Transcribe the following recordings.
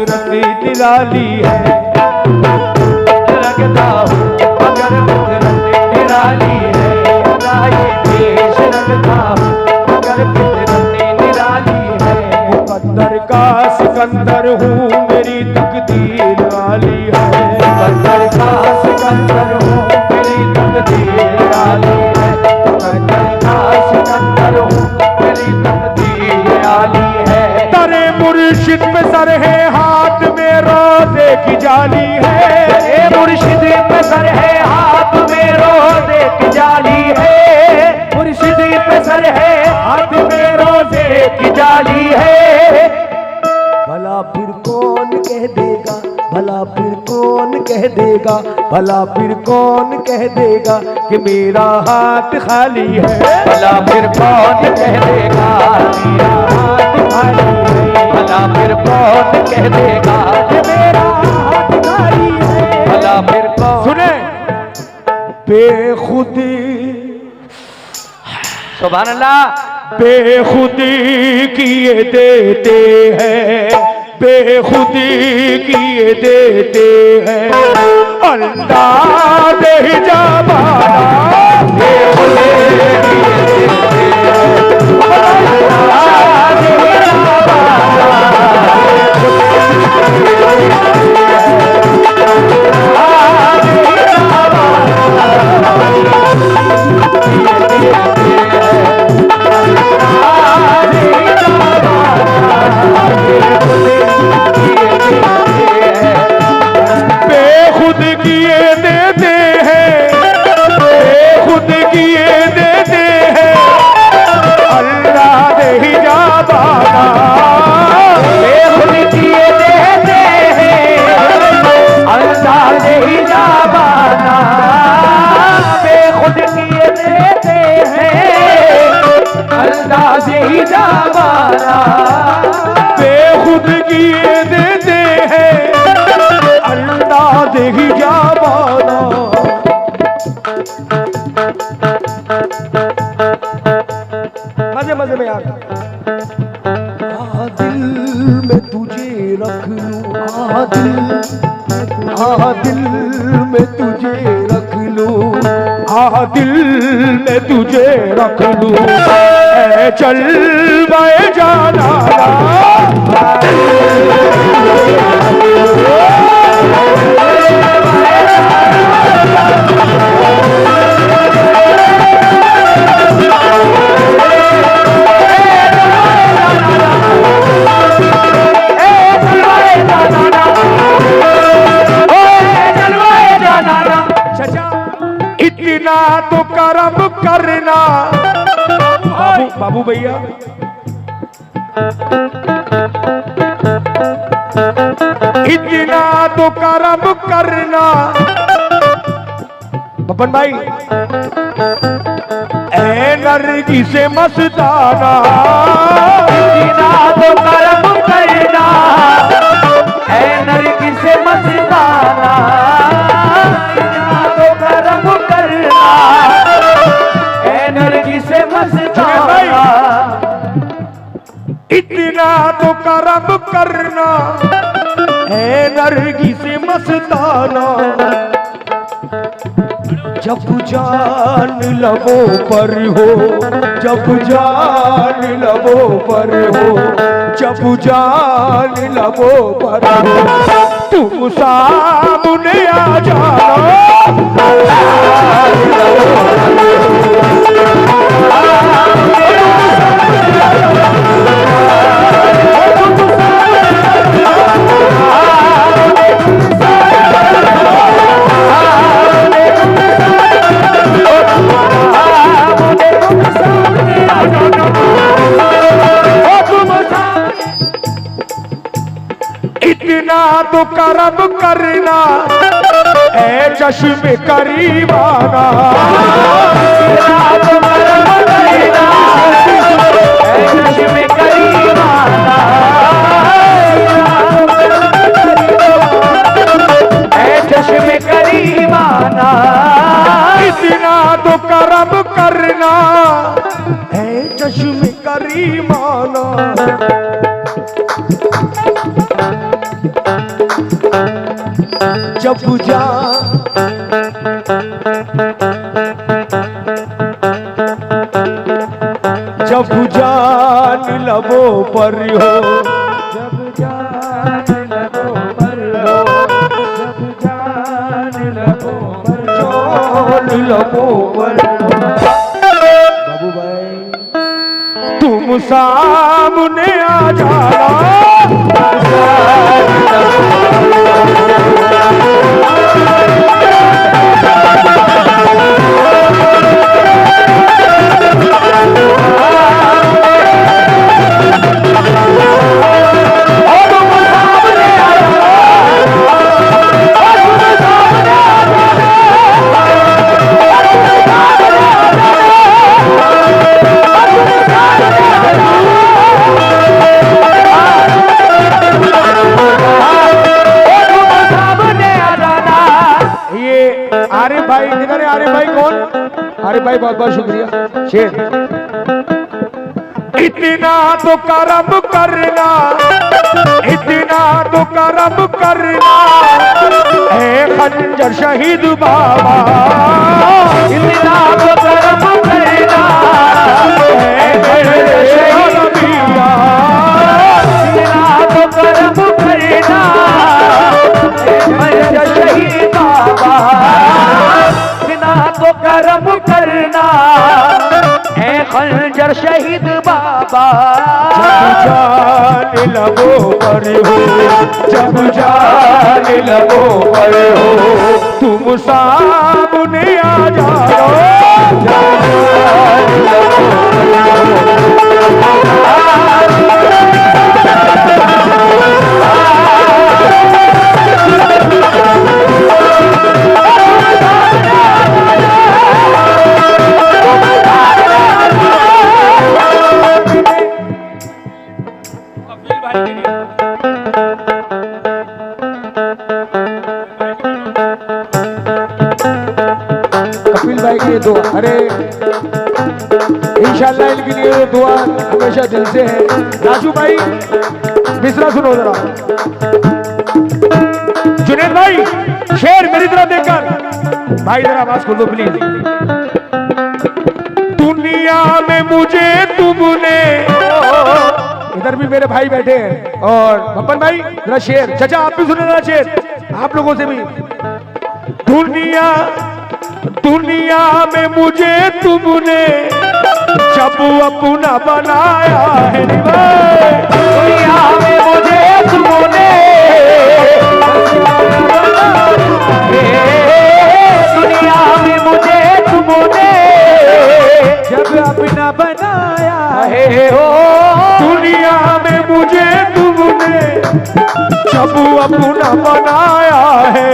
फितरत निराली है, रखता हूँ मगर फितरत निराली है, ये देश रखता हूँ मगर फितरत निराली है। मुकद्दर का सिकंदर हूँ मेरी तकदीर वाली है, मुकद्दर का सिकंदर हूँ मेरी तकदीर वाली है, मुकद्दर का सिकंदर हूँ मेरी तकदीर वाली है। तरे मुर्शिद पे सर है हाथ में रोज़े की जाली है, मुर्शिद पे सर है हाथ में रोज़े की जाली है, मुर्शिद पे सर है हाथ में रोज़े की जाली है। भला फिर कौन कह देगा, भला फिर कौन कह देगा, भला फिर कौन कह देगा कि मेरा हाथ खाली है, भला फिर कौन कह देगा मेरा हाथ खाली है, भला फिर कौन कह देगा कि मेरा हाथ खाली है, भला फिर कौन। सुने, बेखुदी सुभान अल्लाह, बेखुदी किए देते हैं, बेखुदी किए देते हैं, अंदाज़ हिजाबाना बेखुदी किए देते हैं, अंदाज़ हिजाबाना बेखुद किए देते हैं, बेखुद किए देते हैं, अल्लाह दे हिजाबाना बेखुद किए देते हैं, अल्लाह दे हिजाबाना बेखुद किए देते हैं, अल्लाह दे हिजाबाना बेखुद किए देते हैं, अल्लाह दे हिजाबाना। मजे मजे में यार, दिल में तुझे रख लूं, दिल में तुझे रख लूं, दिल में तुझे रख लूं, चल बे जाना इतना तो करम करना बाबू भैया, इतना तो करम करना बपन भाई, ए नरगी से मस्ताना, इतना तो करम करना, ए नरगी से मस्ताना, इतना तो करम करना, ए नरगी से मस्ताना, इतना तो करम करना, ए नरगी से मस्ताना, जब जान लबों पर हो, जब जान लबों पर हो, जब जान लबों पर हो, तुम सामने आ जाओ, इतना तो करम करना, ए चश्मे करीमाना, इतना तो करम करना, ए चश्मे करीमाना, ए चश्मे करीमाना, इतना तो करम करना, ए चश्मे करीमाना। जब जा जब जान लबों पर हो, जब जान लबों पर हो, जब जान लबों पर जान लबों पर हो। बाबू भाई तुम सामने आ जाना, आरिफ भाई किधर है? आरिफ भाई कौन? आरिफ भाई बहुत बहुत शुक्रिया। शेर इतना तो करम करना, इतना तो करम करना ए खंजर शहीद बाबा, इतना तो करम करना ए खंजर शहीद बाबा, इतना तो करम करना खंजर शहीद बाबा, इतना तो करम करना ए खंजर शहीद बाबा। जब जान लबों पर हो, जब जान लबों पर हो, तुम सामने आ जाओ, जब जान लबों कपिल भाई के दुआ, अरे इंशाल्लाह इनके लिए दुआ हमेशा दिल से है। राजू भाई मिसरा सुनो जरा। जुनेद भाई शेर मेरी तरफ देखकर, भाई जरा आवाज खोल दो प्लीज। दुनिया में मुझे तुमने, इधर भी मेरे भाई बैठे हैं, और बप्पन भाई जरा शेर, चाचा आप भी सुने जरा शेर आप लोगों से भी। दुनिया दुनिया में मुझे तुमने जब अपना बनाया है, दुनिया में मुझे तुमने, दुनिया में मुझे तुमने जब अपना बनाया है हो, दुनिया में मुझे तुमने जब अपना बनाया है।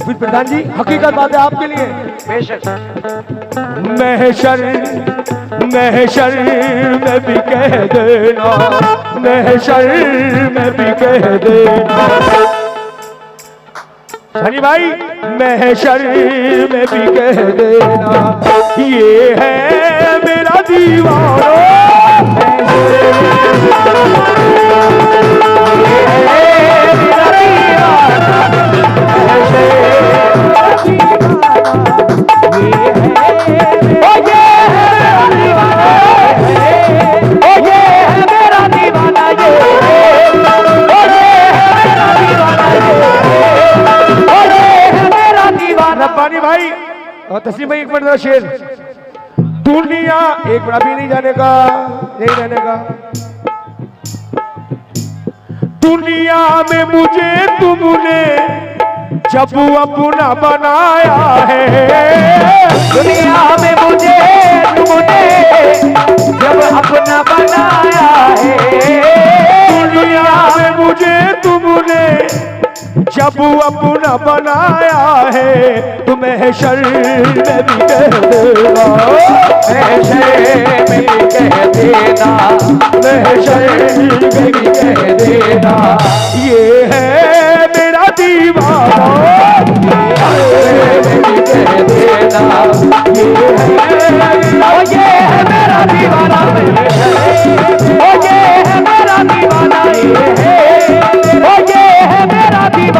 फिर प्रधान जी हकीकत बात है आपके लिए, बेशक महशर महशर में भी कह देना, महशर में भी कह देना सनी भाई, महशर में भी कह देना ये है मेरा दीवाना, रब्बानी भाई और तस्लीम भाई एक मिनट जरा शेर। दुनिया एक बड़ा भी नहीं जाने का, नहीं रहने का। दुनिया में मुझे तुमने जब अपना बनाया है, दुनिया में मुझे तुमने जब अपना बनाया है, दुनिया में मुझे तुमने जब अपना बनाया है, तो महशर में भी कह देना, महशर में भी कह देना, महशर में भी कह देना ये है मेरा दीवाना, में भी कह देना ये है मेरा दीवाना, ये है मेरा दीवाना, ये है मेरा दीवाना।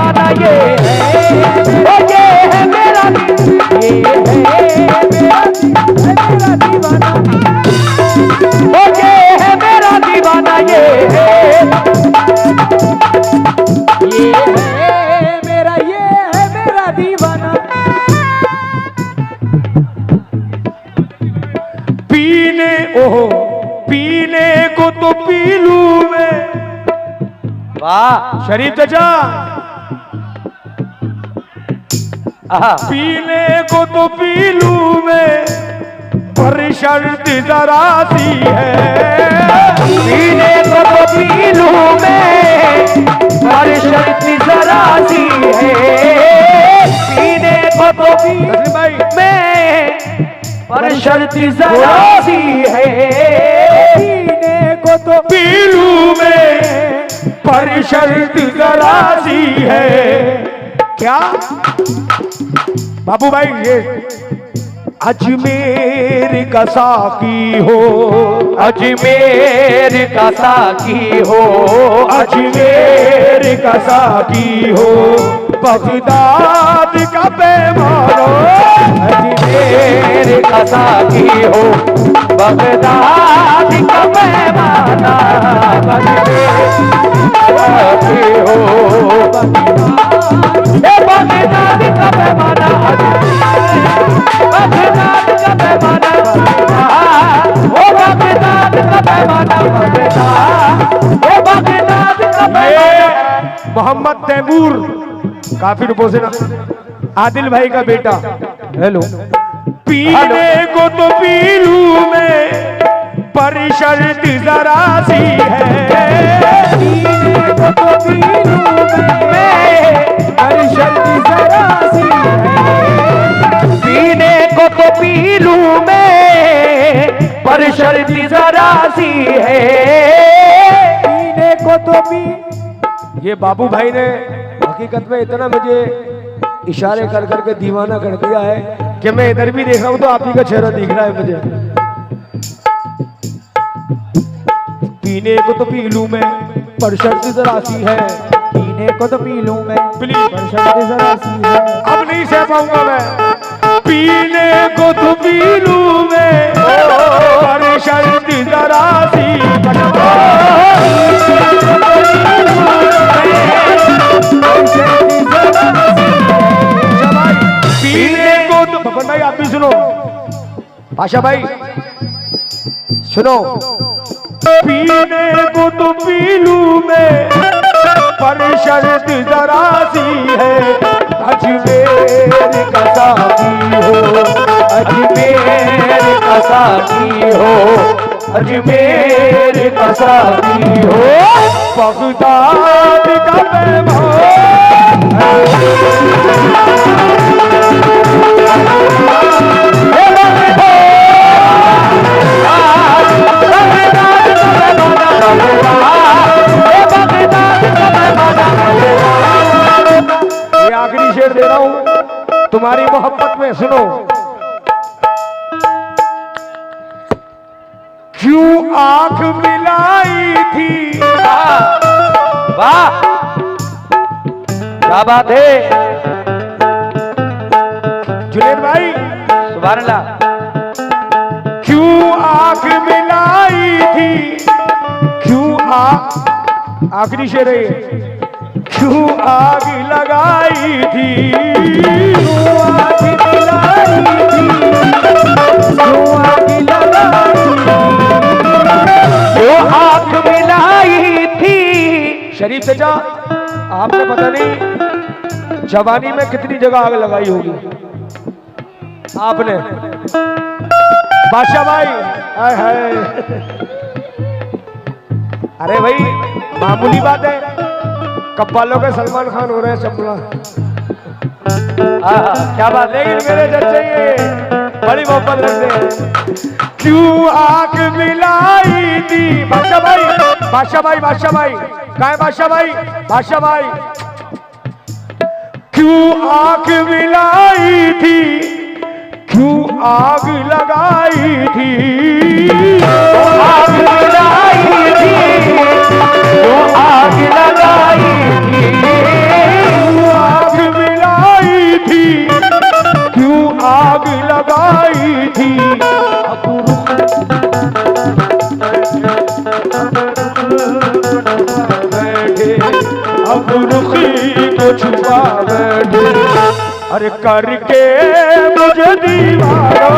पीने ओहो पीने को तो पी लूं मैं। वाह शरीफ चाचा आहा, पीने को तो पी लूं मैं, पर शर्त जरा सी है। पीने को तो पी लूं मैं, पर शर्त जरा सी है। पीने को तो पी भाई मैं, पर शर्त जरा सी है। पीने को तो पी लूं मैं, पर शर्त जरा सी है। क्या बाबू भाई ये अजमेर का साकी हो, अजमेर का साकी हो, अजमेर का साकी हो, बगदाद का पैमाना। अजमेर का साकी हो, बगदाद का पैमाना। साकी हो, बगदाद का पैमाना, बगदाद का पैमाना, ओ बगदाद का पैमाना, बगदाद का पैमाना। मोहम्मद तैमूर काफी रुपयों से ना, आदिल भाई का बेटा। हेलो पीने को तो पी लूं मैं, पर शर्त जरा सी है। पीने को तो पी लूं मैं, पर शर्त जरा सी है। पीने को तो पी लूं मैं, पर शर्त जरा सी है। पीने को तो पी। ये बाबू भाई ने हकीकत में इतना मुझे इशारे कर करके दीवाना कर दिया है कि मैं इधर भी देख रहा हूं तो आप ही का चेहरा दिख रहा है मुझे। पीने को तो पी लूं मैं, पर शर्त जरा सी है। पीने को तो पी लूं मैं, प्लीज, पर शर्त जरा सी है। अब नहीं सह पाऊंगा मैं। पीने को तो पी लूं मैं, पर शर्त जरा सी पीने को तो। बबन भाई आप भी सुनो, पाशा भाई सुनो। पीने को तो पी लूं मैं, पर शर्त जरा सी है। अजमेर का साकी हो, अजमेर का साकी हो, अजमेर का साकी हो, बगदाद का पैमाना। ये आखिरी शेर दे रहा हूं तुम्हारी मोहब्बत में, सुनो। क्यों आंख मिलाई थी। वाह क्या बात है जुनेद भाई, सुभान अल्लाह। क्यों आंख मिलाई थी, क्यों आखिरी शेर है ये। क्यों आग लगाई थी, क्यों आग मिलाई थी, क्यों आग लगाई थी, जो आंख मिलाई थी। शरीफ चाचा आपने पता नहीं जवानी में कितनी जगह आग लगाई होगी आपने। बादशाह भाई हाय हाय, अरे भाई मामूली बात है, कब्बालों के सलमान खान हो रहे हैं चपला। क्या बात है। लेकिन मेरे चच्चे ये बड़ी मोहब्बत रखते हैं। क्यों आंख मिलाई थी। बादशाह भाई, बादशाह भाई, बादशाह भाई कहाँ है बादशाह भाई, बादशाह भाई। क्यों आंख मिलाई थी, क्यों आग लगाई थी, आग लगाई थी, जो आग लगाई थी, क्यों आग मिलाई थी, क्यों आग लगाई थी। बैठे अब रुखी को छुपा बैठे, अरे करके मुझे दीवाना।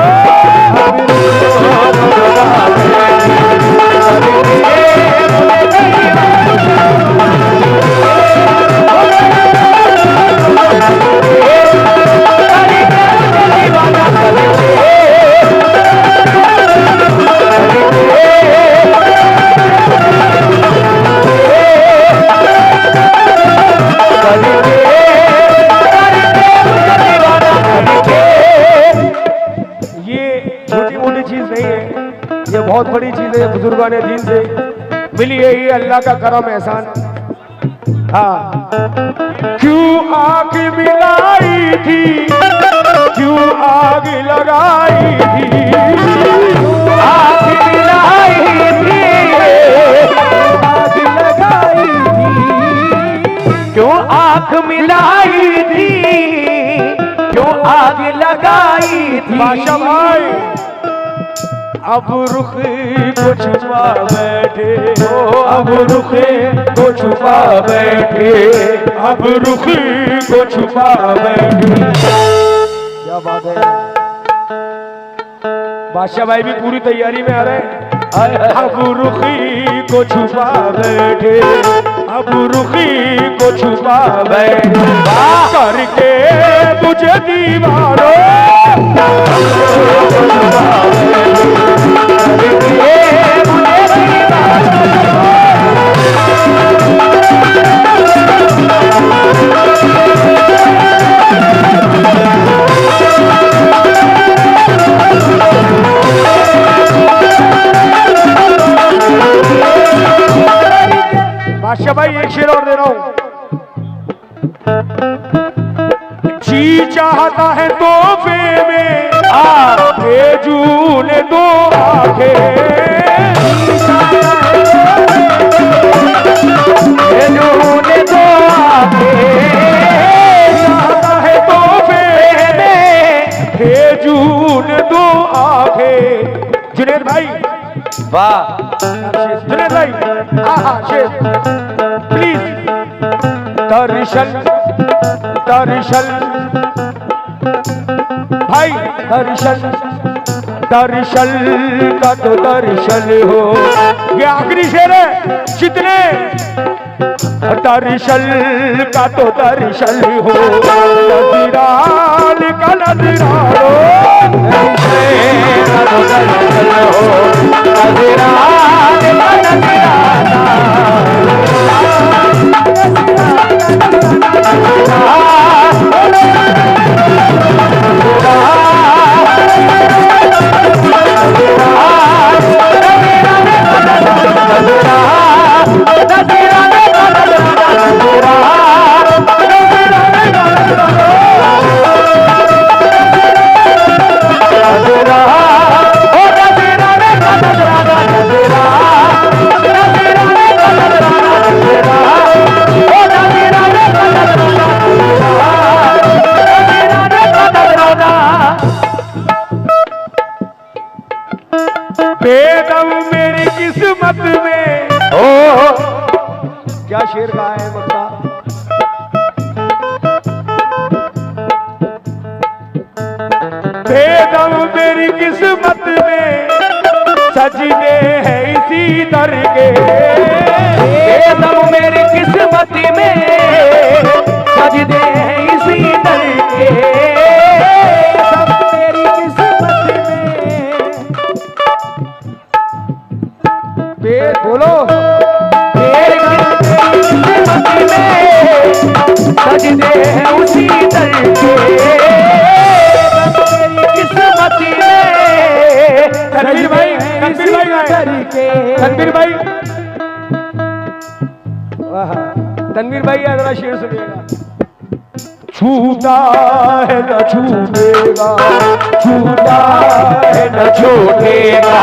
ये बहुत बड़ी चीज है, बुजुर्गान दीन से मिली है, ये अल्लाह का करम एहसान। हाँ, क्यों आग मिलाई थी, क्यों आग लगाई थी, आग मिलाई थी, आग लगाई थी, क्यों आग मिलाई थी, क्यों आग लगाई थी। बादशाह भाई अब रुख को छुपा बैठे हो, अब रुख को छुपा बैठे, अब रुख को छुपा बैठे। क्या बात है, बादशाह भाई भी पूरी तैयारी में आ रहे हैं। अब रुखी को छुपा बैठे, अब रुखी को छुपा बैठे, करके मुझे दीवारों बादशाह भाई एक शेर और दे रहा हूं। जी चाहता है तोहफे में भेजूं ने दो आंखें, भेजूं ने दो आंखें, चाहता है तोहफे में भेजूं ने दो आंखें। जुनैद भाई, वाह, जुनैद भाई, हाँ शेर प्लीज। दर्शन दर्शन भाई, दर्शन दर्शन का तो दर्शन हो, ये आखिरी शेर है। जितने दर्शन का तो दर्शन हो, नजरान का नजरानो, का तो दर्शन हो, नजरान का नजराना, बेदम मेरी किस्मत में। ओ क्या शेर गाया है मक्का। बेदम मेरी किस्मत में सजदे हैं इसी दर के, बेदम मेरी किस्मत में सजदे हैं इसी दर के, सब मेरी किस्मत में। बोलो, मेरी किस्मत में सजदे हैं उसी दर के, मेरी किस्मत में। तनवीर भाई, तनवीर भाई, तनवीर भाई, वाह, तनवीर भाई जरा शेर सुनिएगा। छूटा है न छूटेगा, छूटा है न छूटेगा,